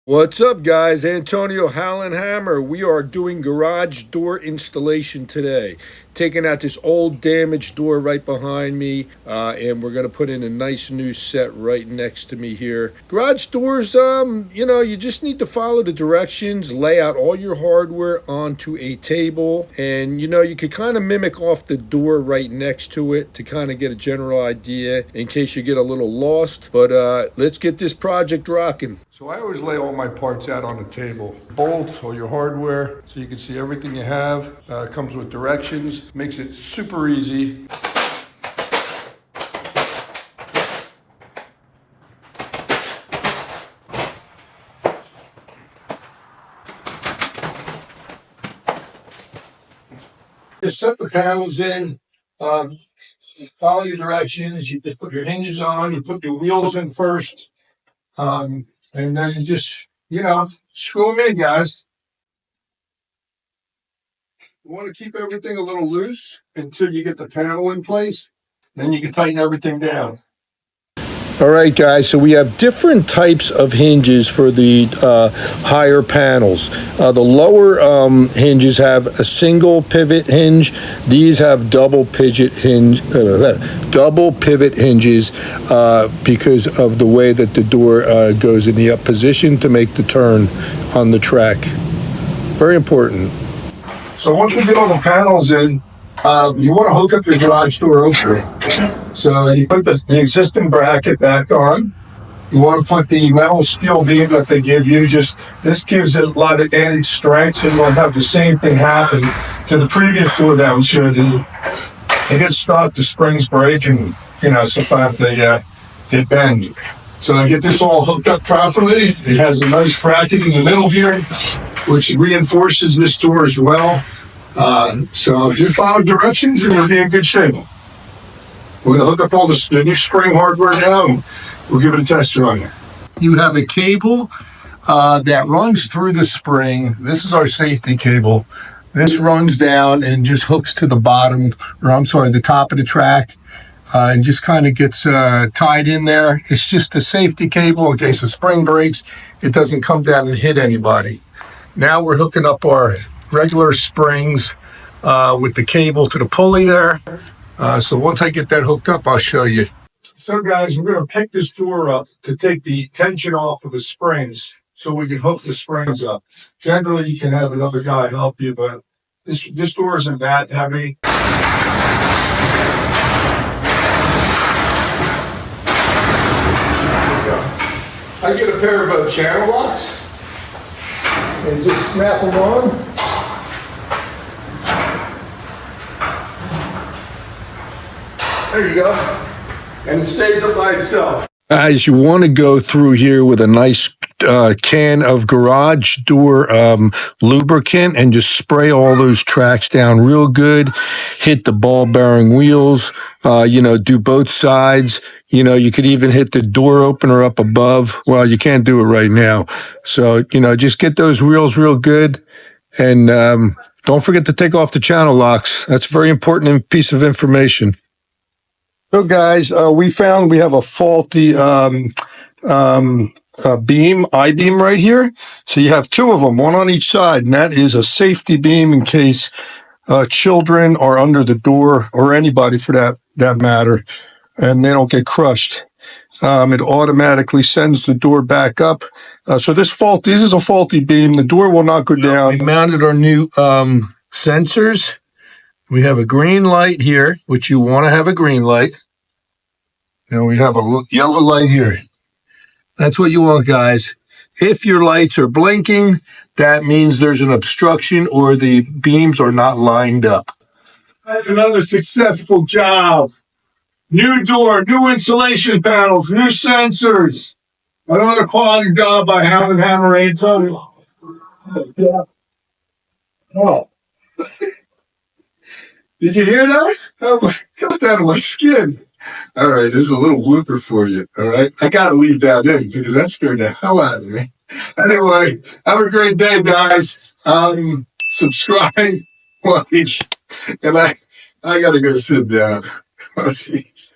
What's up, guys? Antonio Howl Hammer. We are doing garage door installation today. Taking out this old damaged door right behind me, and we're going to put in a nice new set right next to me here. Garage doors, you just need to follow the directions, lay out all your hardware onto a table, and you could kind of mimic off the door right next to it to kind of get a general idea in case you get a little lost. But let's get this project rocking. So I always lay all my parts out on the table. Bolts, all your hardware, so you can see everything you have. Comes with directions, makes it super easy. Just set the panels in, follow your directions. You just put your hinges on, you put your wheels in first. And then you just, screw them in, guys. You want to keep everything a little loose until you get the panel in place. Then you can tighten everything down. All right, guys, so we have different types of hinges for the higher panels. The lower hinges have a single pivot hinge. These have double pivot hinges because of the way that the door goes in the up position to make the turn on the track. Very important. So once we get all the panels in, you want to hook up your garage door opener. So you put the existing bracket back on. You want to put the metal steel beam that they give you. This gives it a lot of added strength, so you won't have the same thing happen to the previous door that was here. They get stuck, the springs break, and sometimes they bend. So I get this all hooked up properly. It has a nice bracket in the middle here, which reinforces this door as well. So just follow directions and we'll be in good shape. We're going to hook up all the new spring hardware now, and we'll give it a test run. You have a cable that runs through the spring. This is our safety cable. This runs down and just hooks to the the top of the track, and just kind of gets tied in there. It's just a safety cable in case the spring breaks. It doesn't come down and hit anybody. Now we're hooking up our regular springs with the cable to the pulley there. So once I get that hooked up, I'll show you. So guys, we're going to pick this door up to take the tension off of the springs so we can hook the springs up. Generally, you can have another guy help you, but this door isn't that heavy. I get a pair of channel locks and just snap them on. There you go. And it stays up by itself. Guys, you want to go through here with a nice can of garage door lubricant and just spray all those tracks down real good. Hit the ball bearing wheels, do both sides. You could even hit the door opener up above. Well, you can't do it right now. So, just get those wheels real good. And don't forget to take off the channel locks. That's a very important piece of information. So guys, we found we have a faulty I-beam right here. So you have two of them, one on each side, and that is a safety beam in case children are under the door, or anybody for that matter, and they don't get crushed. It automatically sends the door back up. So this is a faulty beam. The door will not go down. We mounted our new sensors. We have a green light here, which you want to have a green light. And we have a yellow light here. That's what you want, guys. If your lights are blinking, that means there's an obstruction or the beams are not lined up. That's another successful job. New door, new insulation panels, new sensors. Another quality job by Howl Hammer Antonio. Oh. Did you hear that? I almost got that on my skin. All right, there's a little blooper for you. All right, I got to leave that in because that scared the hell out of me. Anyway, have a great day, guys. Subscribe, like, and I got to go sit down. Oh, jeez.